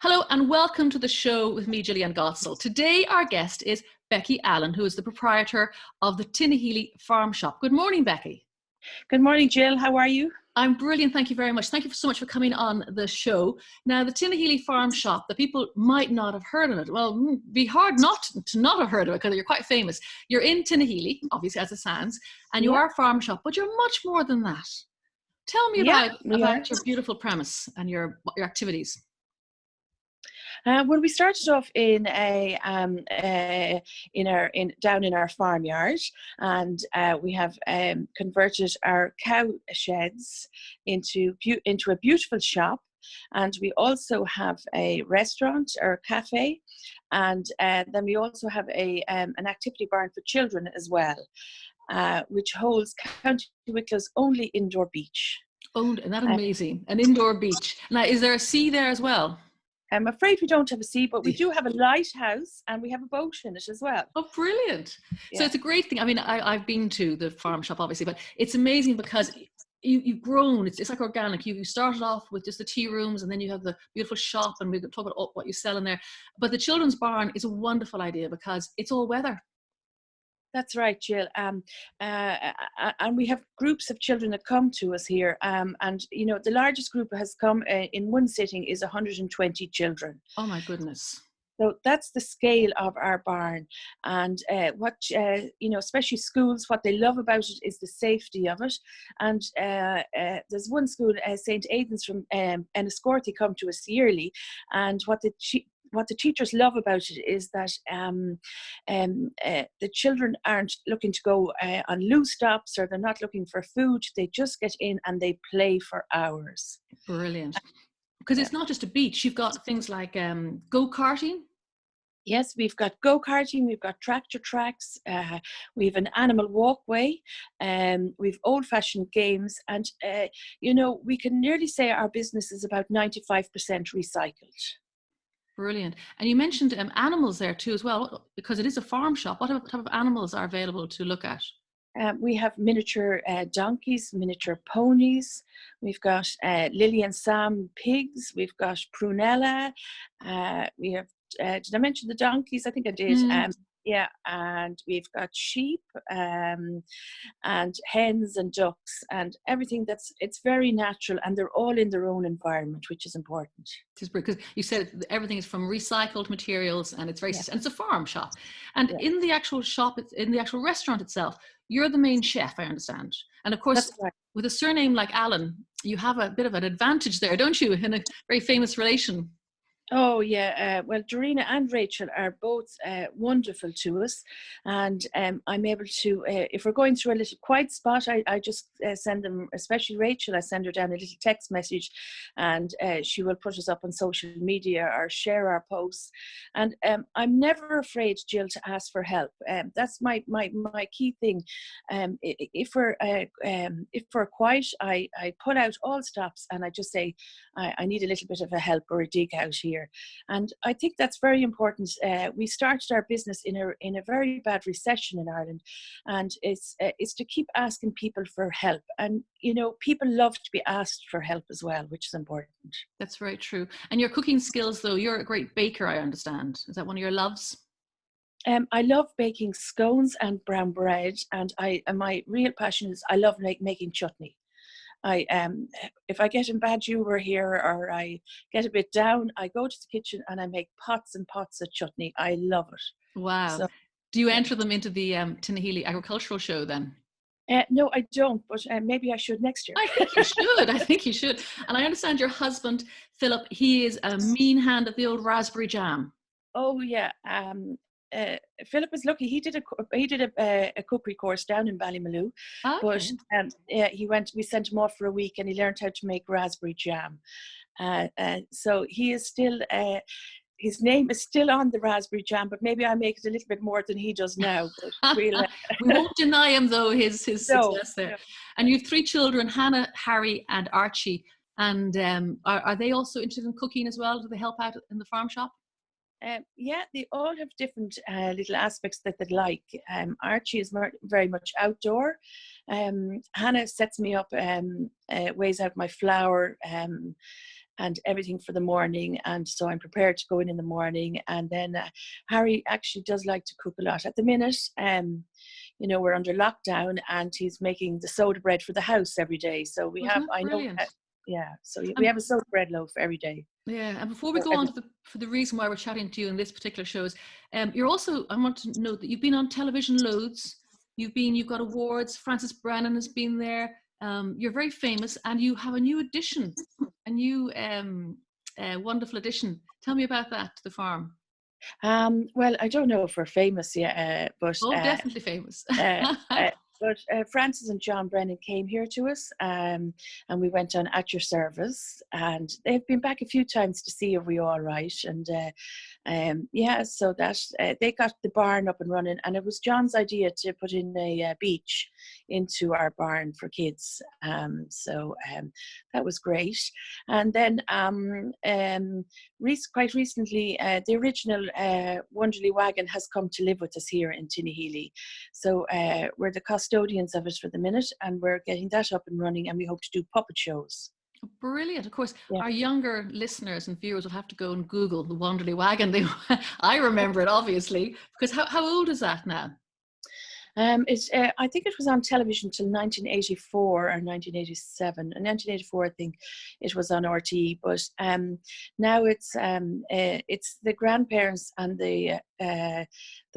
Hello and welcome to the show with me, Jillian Godsil. Today our guest is Becky Allen, who is the proprietor of the Tinahely farm shop. Good morning, Becky. Good morning, Jill. How are you? I'm brilliant, thank you very much. Thank you so much for coming on the show. Now, the Tinahely farm shop, the people might not have heard of it. Well, it'd be hard not to have heard of it because you're quite famous. You're in Tinahely, obviously as it sounds, and you are a farm shop, but you're much more than that. Tell me about your beautiful premise and your activities. Well, we started off down in our farmyard, and we have converted our cow sheds into a beautiful shop, and we also have a restaurant or cafe, and then we also have an activity barn for children as well, which holds County Wicklow's only indoor beach. Oh, isn't that amazing? An indoor beach. Now, is there a sea there as well? I'm afraid we don't have a sea, but we do have a lighthouse and we have a boat in it as well. Oh, brilliant. Yeah. So it's a great thing. I mean, I've been to the farm shop, obviously, but it's amazing because you've grown. It's like organic. You started off with just the tea rooms, and then you have the beautiful shop, and we can talk about what you sell in there. But the children's barn is a wonderful idea because it's all weather. That's right, Jill. And we have groups of children that come to us here. And, you know, the largest group has come in one sitting is 120 children. Oh, my goodness. So that's the scale of our barn. And especially schools, what they love about it is the safety of it. And there's one school, St. Aidan's from Enniscorthy, come to us yearly. And what the teachers love about it is that the children aren't looking to go on loose stops, or they're not looking for food. They just get in and they play for hours. Brilliant. Because it's not just a beach. You've got things like go-karting. Yes, we've got go-karting, we've got tractor tracks, we have an animal walkway, we've old-fashioned games, and, we can nearly say our business is about 95% recycled. Brilliant. And you mentioned animals there too as well, because it is a farm shop. What type of animals are available to look at? We have miniature donkeys, miniature ponies. We've got Lily and Sam pigs. We've got Prunella. We have, did I mention the donkeys? I think I did. Yeah, and we've got sheep and hens and ducks and everything it's very natural, and they're all in their own environment, which is important. Because you said everything is from recycled materials, and it's and it's a farm shop. And in the actual shop, in the actual restaurant itself, you're the main chef, I understand. And of course, with a surname like Allen, you have a bit of an advantage there, don't you, in a very famous relation? Oh yeah, well, Dorina and Rachel are both wonderful to us, and I'm able to, if we're going through a little quiet spot, I just send them, especially Rachel, I send her down a little text message, and she will put us up on social media or share our posts, and I'm never afraid, Jill, to ask for help. That's my key thing. If we're quiet, I pull out all stops and I just say, I need a little bit of a help or a dig out here. And I think that's very important. We started our business in a very bad recession in Ireland, and it's to keep asking people for help. And people love to be asked for help as well, which is important. That's very true. And your cooking skills, though, you're a great baker, I understand. Is that one of your loves? I love baking scones and brown bread, and my real passion is I love making chutney. If I get in bad humor here, or I get a bit down, I go to the kitchen and I make pots and pots of chutney. I love it. Wow. So, do you enter them into the Tinahely Agricultural Show then? No, I don't, but maybe I should next year. I think you should. I think you should. And I understand your husband, Philip, he is a mean hand at the old raspberry jam. Oh yeah. Philip is lucky. He did a cookery course down in Ballymaloo, but we sent him off for a week, and he learned how to make raspberry jam. So he is still. His name is still on the raspberry jam, but maybe I make it a little bit more than he does now. But we won't deny him, though, his success there. No. And you have 3 children, Hannah, Harry, and Archie. And are they also interested in cooking as well? Do they help out in the farm shop? Yeah, they all have different little aspects that they like. Archie is very much outdoor. Hannah sets me up, weighs out my flour. and everything for the morning. And so I'm prepared to go in the morning. And then Harry actually does like to cook a lot. At the minute, you know, we're under lockdown, and he's making the soda bread for the house every day. So we have, I know, brilliant? yeah. So we have a soda bread loaf every day. Yeah, and before we go on to the reason why we're chatting to you in this particular show is, you're also, I want to know that you've been on television loads. You've got awards. Francis Brannan has been there. You're very famous, and you have a new addition, a new wonderful addition. Tell me about that to the farm. Well, I don't know if we're famous yet, but definitely famous. But Francis and John Brennan came here to us, and we went on At Your Service, and they've been back a few times to see if we're all right. And yeah, so that they got the barn up and running, and it was John's idea to put in a beach into our barn for kids. So that was great. And then quite recently, the original Wonderly Wagon has come to live with us here in Tinahely. So we're the custodians of it for the minute, and we're getting that up and running, and we hope to do puppet shows. Brilliant. Of course, our younger listeners and viewers will have to go and Google the Wonderly Wagon. I remember it, obviously, because how old is that now? I think it was on television till 1984 or 1987. In 1984, I think it was on RTE. But now it's the grandparents and the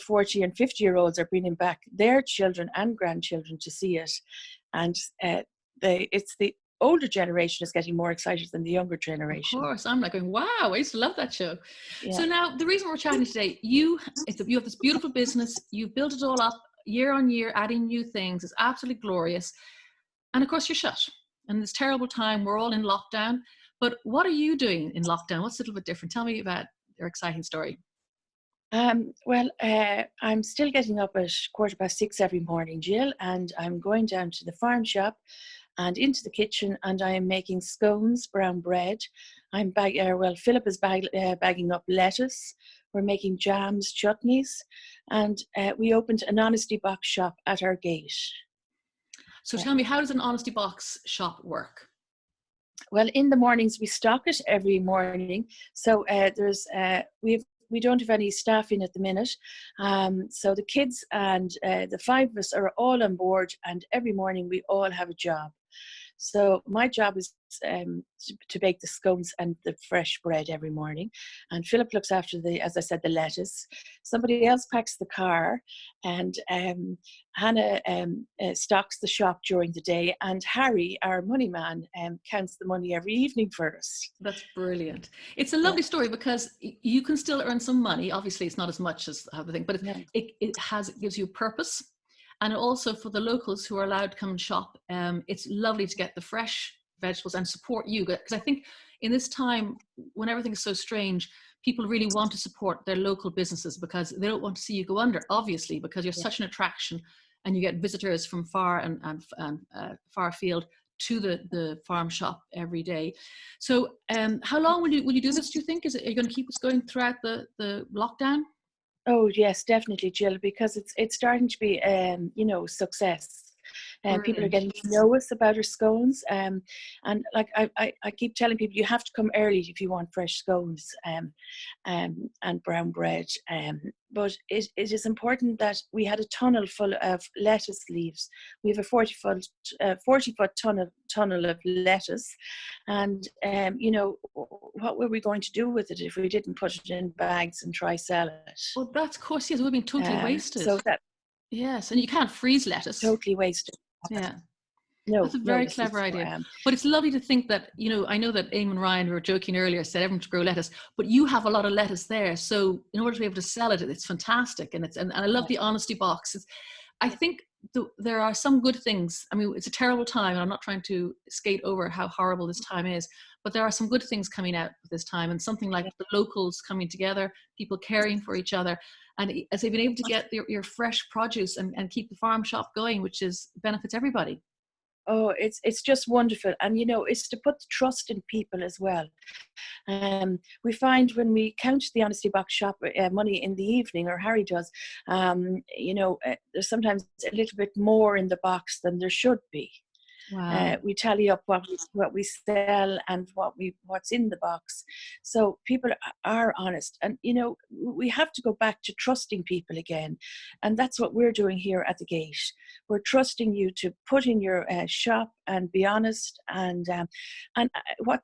40 and 50-year-olds are bringing back their children and grandchildren to see it, and it's the older generation is getting more excited than the younger generation. Of course, I'm like going, wow, I used to love that show. Yeah. So now the reason we're chatting today, you have this beautiful business, you've built it all up year on year, adding new things. It's absolutely glorious. And of course you're shut. And this terrible time, we're all in lockdown. But what are you doing in lockdown? What's a little bit different? Tell me about your exciting story. Well, I'm still getting up at 6:15 every morning, Jill, and I'm going down to the farm shop and into the kitchen, and I am making scones, brown bread. Philip is bagging up lettuce. We're making jams, chutneys, and we opened an honesty box shop at our gate. So tell me, how does an honesty box shop work? Well, in the mornings we stock it every morning. So we don't have any staff in at the minute. So the kids and the 5 of us are all on board, and every morning we all have a job. So my job is to bake the scones and the fresh bread every morning. And Philip looks after as I said, the lettuce. Somebody else packs the car, and Hannah stocks the shop during the day. And Harry, our money man, counts the money every evening for us. That's brilliant. It's a lovely story because you can still earn some money. Obviously, it's not as much as the other thing, but it gives you purpose. And also for the locals who are allowed to come and shop, it's lovely to get the fresh vegetables and support you. Because I think in this time, when everything is so strange, people really want to support their local businesses because they don't want to see you go under, obviously, because you're such an attraction and you get visitors from far and far afield to the farm shop every day. So how long will you do this, do you think? Are you going to keep us going throughout the lockdown? Oh yes, definitely, Jill, because it's starting to be success. People are getting to know us about our scones, and like I keep telling people, you have to come early if you want fresh scones and brown bread. But it is important that we had a tunnel full of lettuce leaves. We have a 40-foot tunnel of lettuce, and what were we going to do with it if we didn't put it in bags and try sell it? Well, that's, of course, yes, we've been totally wasted. So that. Yes, and you can't freeze lettuce. Totally wasted. Yeah. No, that's a very clever idea. But it's lovely to think that, I know that Eamon Ryan, we were joking earlier, said everyone to grow lettuce, but you have a lot of lettuce there. So in order to be able to sell it, it's fantastic. And I love the honesty box. I think there are some good things. I mean, it's a terrible time, and I'm not trying to skate over how horrible this time is, but there are some good things coming out of this time, and something like the locals coming together, people caring for each other. And as they've been able to get your fresh produce and keep the farm shop going, which benefits everybody. Oh, it's just wonderful. And, it's to put the trust in people as well. We find when we count the honesty box shop money in the evening, or Harry does, there's sometimes a little bit more in the box than there should be. Wow. We tally up what we sell and what's in the box. So people are honest, and you know, we have to go back to trusting people again, and that's what we're doing here at the gate. We're trusting you to put in your shop and be honest, and what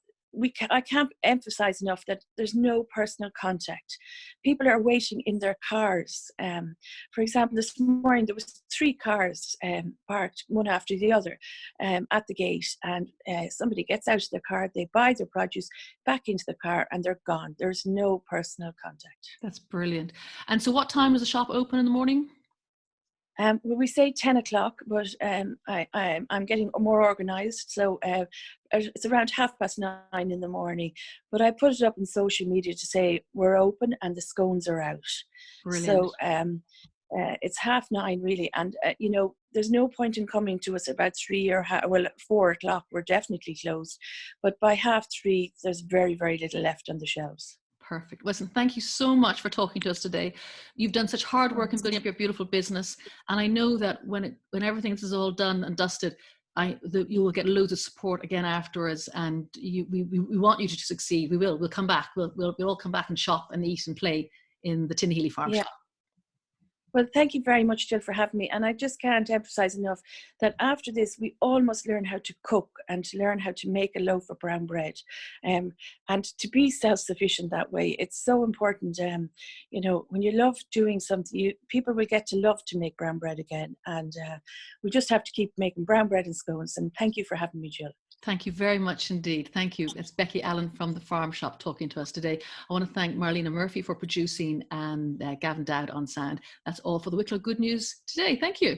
I can't emphasize enough that there's no personal contact. People are waiting in their cars. For example, this morning there was 3 cars parked one after the other at the gate, and somebody gets out of their car, they buy their produce back into the car, and they're gone. There's no personal contact. That's brilliant. And so what time is the shop open in the morning? Well, we say 10 o'clock, but I'm getting more organised. So it's around 9:30 in the morning. But I put it up on social media to say we're open and the scones are out. Brilliant. So it's 9:30 really. And, you know, there's no point in coming to us about 3 or 4 o'clock. We're definitely closed. But by 3:30, there's very, very little left on the shelves. Perfect. Listen, thank you so much for talking to us today. You've done such hard work in building up your beautiful business, and I know that when everything is all done and dusted, you will get loads of support again afterwards, and we want you to succeed. We'll come back. We'll all come back and shop and eat and play in the Tinahely farm shop. Well, thank you very much, Jill, for having me. And I just can't emphasize enough that after this, we all must learn how to cook and to learn how to make a loaf of brown bread, and to be self-sufficient that way. It's so important. You know, when you love doing something, people will get to love to make brown bread again. And we just have to keep making brown bread and scones. And thank you for having me, Jill. Thank you very much indeed. Thank you. It's Becky Allen from the Farm Shop talking to us today. I want to thank Marlena Murphy for producing and Gavin Dowd on sound. That's all for the Wicklow Good News today. Thank you.